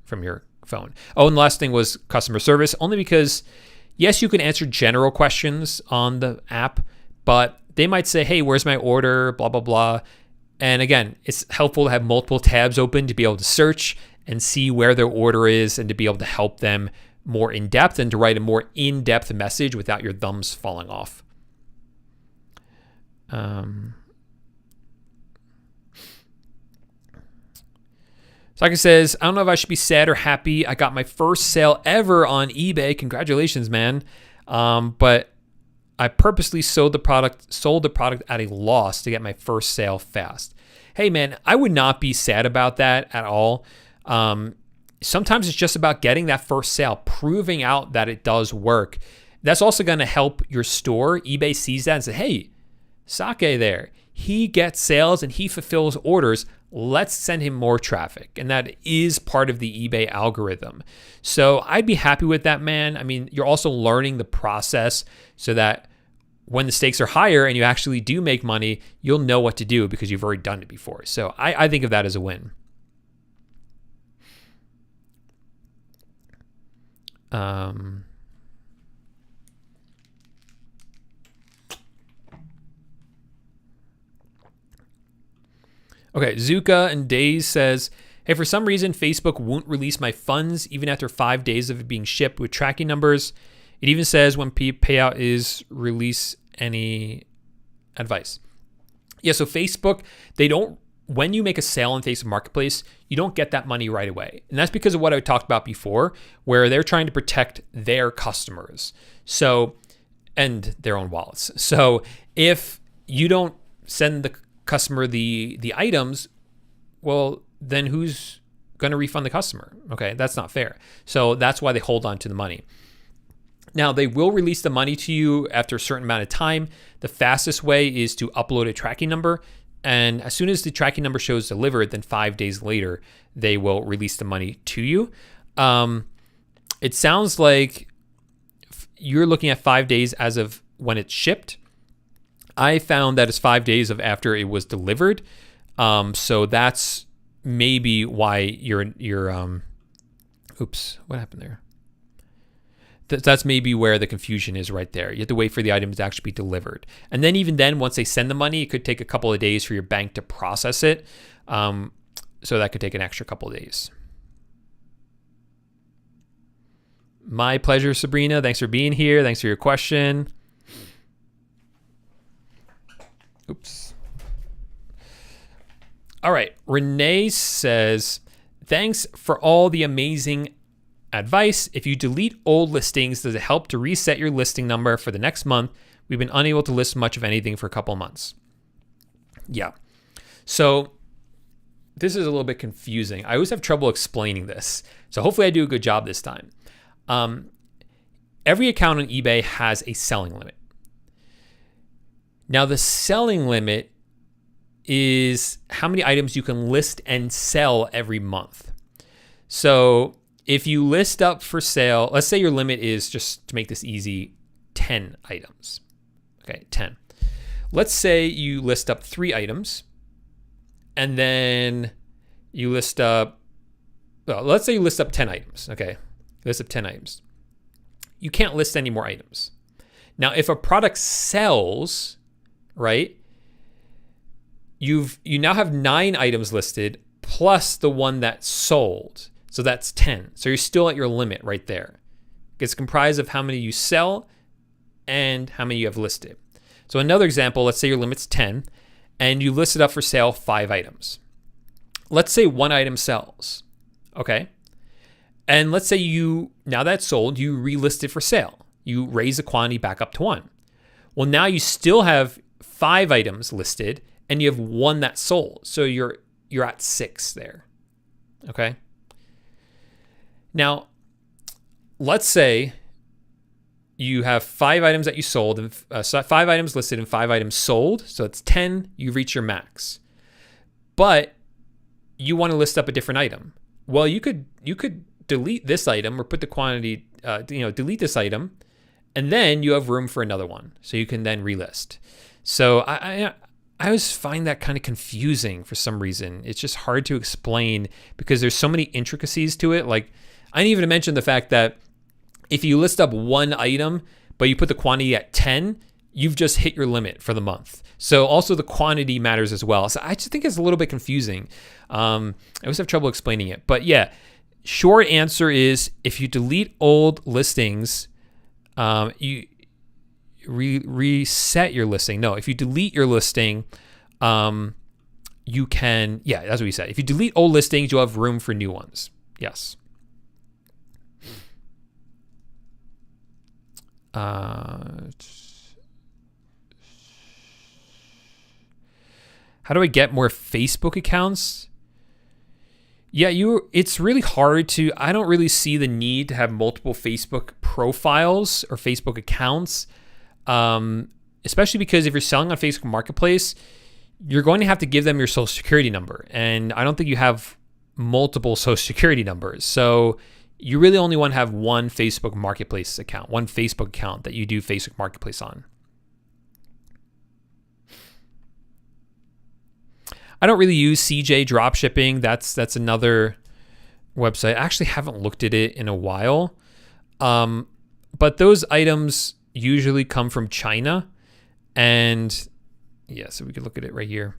phone. Oh, and the last thing was customer service, only because, yes, you can answer general questions on the app, but they might say, hey, where's my order, blah, blah, blah. And again, it's helpful to have multiple tabs open to be able to search and see where their order is and to be able to help them more in depth and to write a more in-depth message without your thumbs falling off. Saka says, I don't know if I should be sad or happy. I got my first sale ever on eBay. Congratulations, man. But I purposely sold the product at a loss to get my first sale fast. Hey, man, I would not be sad about that at all. Sometimes it's just about getting that first sale, proving out that it does work. That's also going to help your store. eBay sees that and says, hey, Sake there, he gets sales and he fulfills orders. Let's send him more traffic. And that is part of the eBay algorithm. So I'd be happy with that, man. I mean, you're also learning the process so that when the stakes are higher and you actually do make money, you'll know what to do because you've already done it before. So I think of that as a win. Okay, Zuka and Days says, hey, for some reason, Facebook won't release my funds even after 5 days of it being shipped with tracking numbers. It even says when payout is release any advice. Yeah, so Facebook, they don't, when you make a sale on Facebook Marketplace, you don't get that money right away. And that's because of what I talked about before, where they're trying to protect their customers. So, and their own wallets. So if you don't send the customer the items, well, then who's going to refund the customer? Okay, that's not fair. So that's why they hold on to the money. Now, they will release the money to you after a certain amount of time. The fastest way is to upload a tracking number. And as soon as the tracking number shows delivered, then 5 days later, they will release the money to you. It sounds like you're looking at 5 days as of when it's shipped. I found that it's 5 days of after it was delivered. So that's maybe why you're oops, what happened there? That's maybe where the confusion is right there. You have to wait for the items to actually be delivered. And then even then, once they send the money, it could take a couple of days for your bank to process it. So that could take an extra couple of days. My pleasure, Sabrina. Thanks for being here. Thanks for your question. Oops. All right. Renee says, thanks for all the amazing advice. If you delete old listings, does it help to reset your listing number for the next month? We've been unable to list much of anything for a couple of months. Yeah. So this is a little bit confusing. I always have trouble explaining this. So hopefully I do a good job this time. Every account on eBay has a selling limit. Now, the selling limit is how many items you can list and sell every month. So if you list up for sale, let's say your limit is, just to make this easy, 10 items. Okay, 10. Let's say you list up 3 items and then you list up, well, let's say you list up 10 items. Okay, list up 10 items. You can't list any more items. Now, if a product sells, right, you now have 9 items listed plus the one that sold. So that's 10. So you're still at your limit right there. It's comprised of how many you sell and how many you have listed. So another example, let's say your limit's 10 and you listed up for sale 5 items. Let's say 1 item sells, okay? And let's say now that's sold, you relist it for sale. You raise the quantity back up to 1. Well, now you still have 5 items listed and you have 1 that sold. So you're at 6 there, okay? Now, let's say you have 5 items that you sold, and 5 items listed and 5 items sold. So it's 10, you reach your max. But you want to list up a different item. Well, you could delete this item or put the quantity, delete this item, and then you have room for another one. So you can then relist. So I always find that kind of confusing for some reason. It's just hard to explain because there's so many intricacies to it. Like, I didn't even mention the fact that if you list up one item, but you put the quantity at 10, you've just hit your limit for the month. So also the quantity matters as well. So I just think it's a little bit confusing. I always have trouble explaining it. But yeah, short answer is if you delete old listings, you reset your listing. No, if you delete your listing, you can, yeah, that's what we said. If you delete old listings, you'll have room for new ones. Yes. How do I get more Facebook accounts? Yeah, it's really hard to, I don't really see the need to have multiple Facebook profiles or Facebook accounts, especially because if you're selling on Facebook Marketplace, you're going to have to give them your social security number. And I don't think you have multiple social security numbers. So you really only want to have one Facebook Marketplace account, one Facebook account that you do Facebook Marketplace on. I don't really use CJ Dropshipping. That's another website. I actually haven't looked at it in a while. But those items usually come from China. And yeah, so we could look at it right here.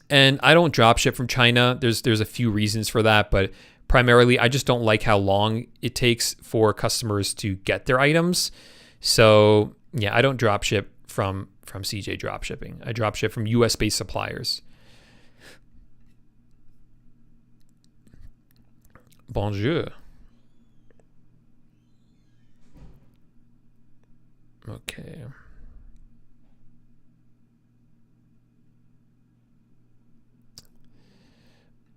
And I don't dropship from China. There's a few reasons for that, but primarily I just don't like how long it takes for customers to get their items. So yeah, I don't dropship from CJ Dropshipping. I dropship from US-based suppliers. Bonjour. Okay.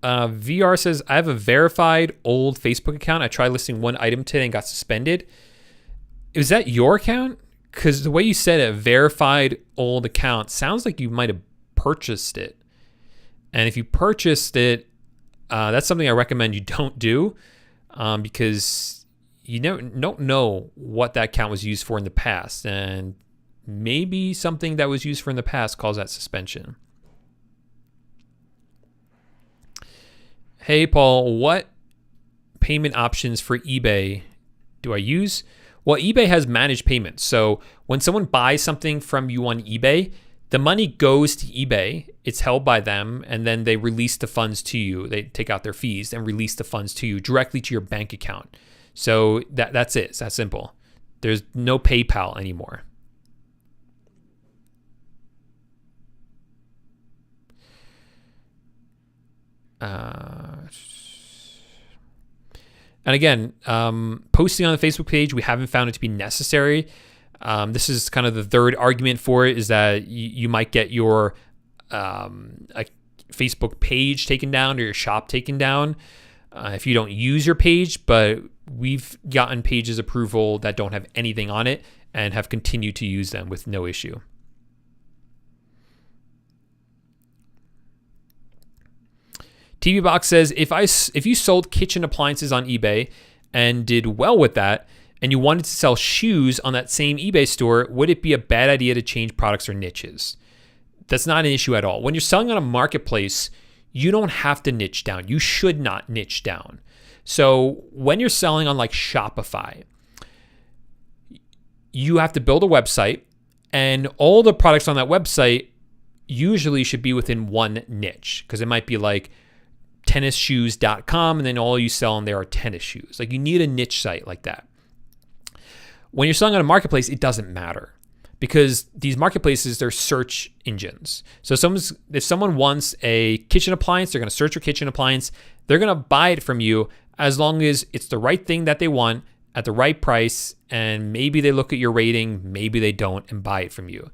VR says, I have a verified old Facebook account. I tried listing one item today and got suspended. Is that your account? Because the way you said it, verified old account, sounds like you might have purchased it. And if you purchased it, that's something I recommend you don't do, because you don't know what that account was used for in the past. And maybe something that was used for in the past caused that suspension. Hey, Paul, what payment options for eBay do I use? Well, eBay has managed payments. So when someone buys something from you on eBay, the money goes to eBay. It's held by them, and then they release the funds to you. They take out their fees and release the funds to you directly to your bank account. So that's it. It's that simple. There's no PayPal anymore. And again, posting on the Facebook page, we haven't found it to be necessary. This is kind of the third argument for it, is that you might get your a Facebook page taken down or your shop taken down if you don't use your page. But we've gotten pages approval that don't have anything on it and have continued to use them with no issue. TV Box says, if you sold kitchen appliances on eBay and did well with that, and you wanted to sell shoes on that same eBay store, would it be a bad idea to change products or niches? That's not an issue at all. When you're selling on a marketplace, you don't have to niche down. You should not niche down. So when you're selling on like Shopify, you have to build a website, and all the products on that website usually should be within one niche, because it might be like tennisshoes.com, and then all you sell on there are tennis shoes. Like, you need a niche site like that. When you're selling on a marketplace, it doesn't matter, because these marketplaces, they're search engines. So if someone wants a kitchen appliance, they're going to search for kitchen appliance. They're going to buy it from you as long as it's the right thing that they want at the right price, and maybe they look at your rating, maybe they don't, and buy it from you.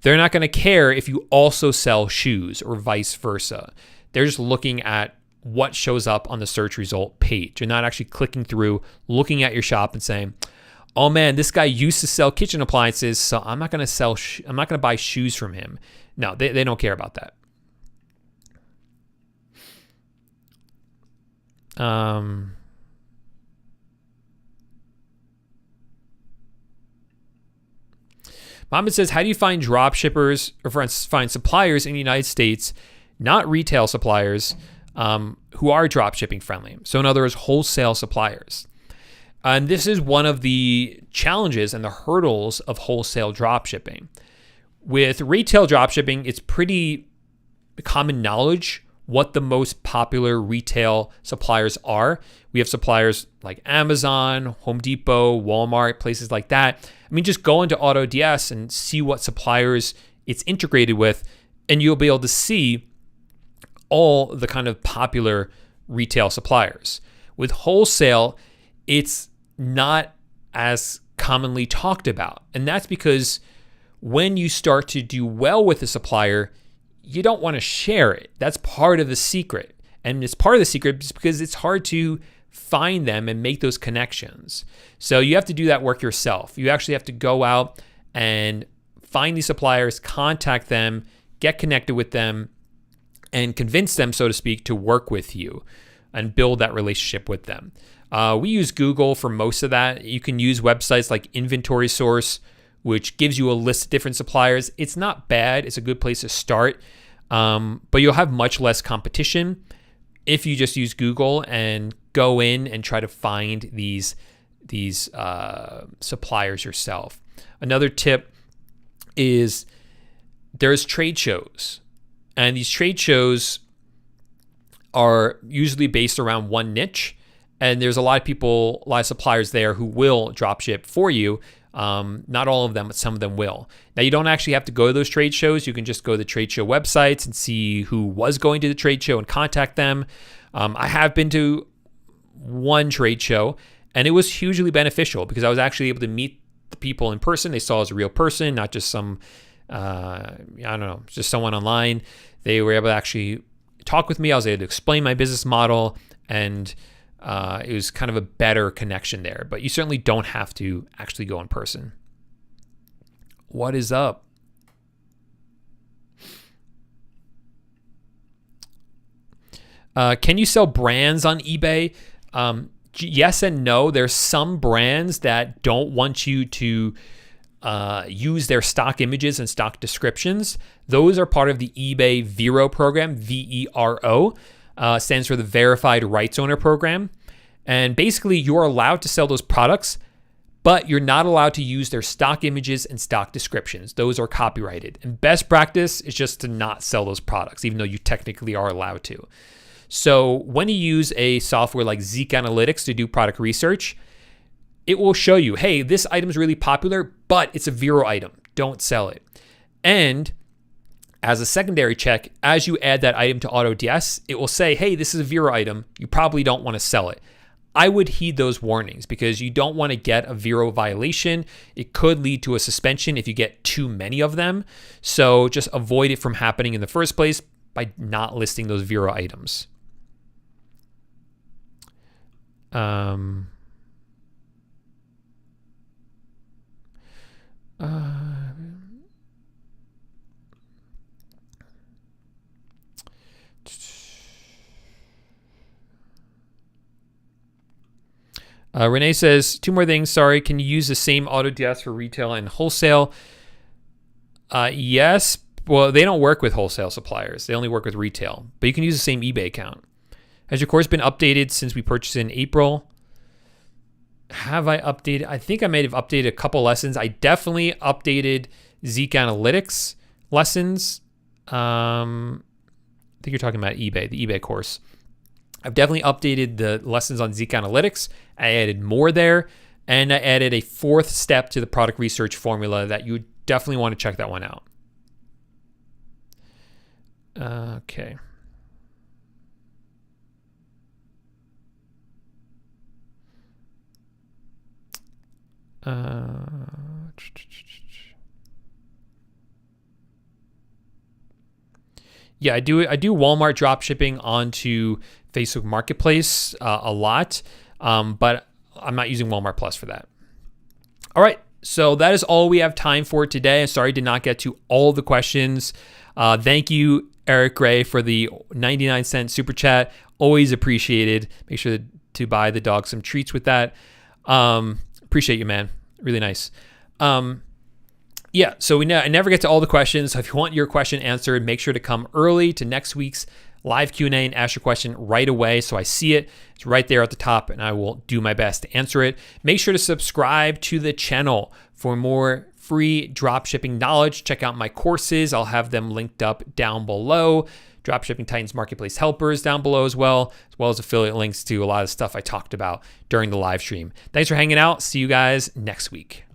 They're not going to care if you also sell shoes or vice versa. They're just looking at what shows up on the search result page. You're not actually clicking through, looking at your shop and saying, oh man, this guy used to sell kitchen appliances, so I'm not going to I'm not going to buy shoes from him. No, they don't care about that. Mohammed says, how do you find drop shippers or find suppliers in the United States, not retail suppliers, who are drop shipping friendly. So in other words, wholesale suppliers. And this is one of the challenges and the hurdles of wholesale drop shipping. With retail drop shipping, it's pretty common knowledge what the most popular retail suppliers are. We have suppliers like Amazon, Home Depot, Walmart, places like that. I mean, just go into AutoDS and see what suppliers it's integrated with, and you'll be able to see all the kind of popular retail suppliers. With wholesale, it's not as commonly talked about. And that's because when you start to do well with a supplier, you don't want to share it. That's part of the secret. And it's part of the secret because it's hard to find them and make those connections. So you have to do that work yourself. You actually have to go out and find these suppliers, contact them, get connected with them, and convince them, so to speak, to work with you and build that relationship with them. We use Google for most of that. You can use websites like Inventory Source, which gives you a list of different suppliers. It's not bad. It's a good place to start, but you'll have much less competition if you just use Google and go in and try to find these suppliers yourself. Another tip is there's trade shows, and these trade shows are usually based around one niche, and there's a lot of suppliers there who will drop ship for you. Not all of them, but some of them will. Now, you don't actually have to go to those trade shows. You can just go to the trade show websites and see who was going to the trade show and contact them. I have been to one trade show, and it was hugely beneficial because I was actually able to meet the people in person. They saw as a real person, not just some, just someone online. They were able to actually talk with me. I was able to explain my business model, and it was kind of a better connection there. But you certainly don't have to actually go in person. What is up? Can you sell brands on eBay? Yes and no. There's some brands that don't want you to use their stock images and stock descriptions. Those are part of the eBay Vero program, VERO. Stands for the Verified Rights Owner Program. And basically, you're allowed to sell those products, but you're not allowed to use their stock images and stock descriptions. Those are copyrighted. And best practice is just to not sell those products, even though you technically are allowed to. So when you use a software like Zeek Analytics to do product research, it will show you, hey, this item is really popular, but it's a Vero item. Don't sell it. And as a secondary check, as you add that item to AutoDS, it will say, hey, this is a Vero item. You probably don't want to sell it. I would heed those warnings because you don't want to get a Vero violation. It could lead to a suspension if you get too many of them. So just avoid it from happening in the first place by not listing those Vero items. Renee says, 2 more things. Sorry, can you use the same AutoDS for retail and wholesale? Yes. Well, they don't work with wholesale suppliers. They only work with retail. But you can use the same eBay account. Has your course been updated since we purchased it in April? Have I updated? I think I may have updated a couple lessons. I definitely updated Zeek Analytics lessons. I think you're talking about eBay, the eBay course. I've definitely updated the lessons on Zeek Analytics. I added more there, and I added a 4th step to the product research formula that you definitely want to check that one out. Okay. Yeah, I do Walmart drop shipping onto Facebook Marketplace a lot, but I'm not using Walmart Plus for that. All right, so that is all we have time for today. I'm sorry I did not get to all the questions. Thank you, Eric Gray, for the 99-cent super chat. Always appreciated. Make sure to buy the dog some treats with that. Appreciate you, man. Really nice. Yeah, so I never get to all the questions. So if you want your question answered, make sure to come early to next week's live Q&A and ask your question right away so I see it. It's right there at the top and I will do my best to answer it. Make sure to subscribe to the channel for more free dropshipping knowledge. Check out my courses. I'll have them linked up down below. Dropshipping Titans Marketplace Helpers down below as well as affiliate links to a lot of stuff I talked about during the live stream. Thanks for hanging out. See you guys next week.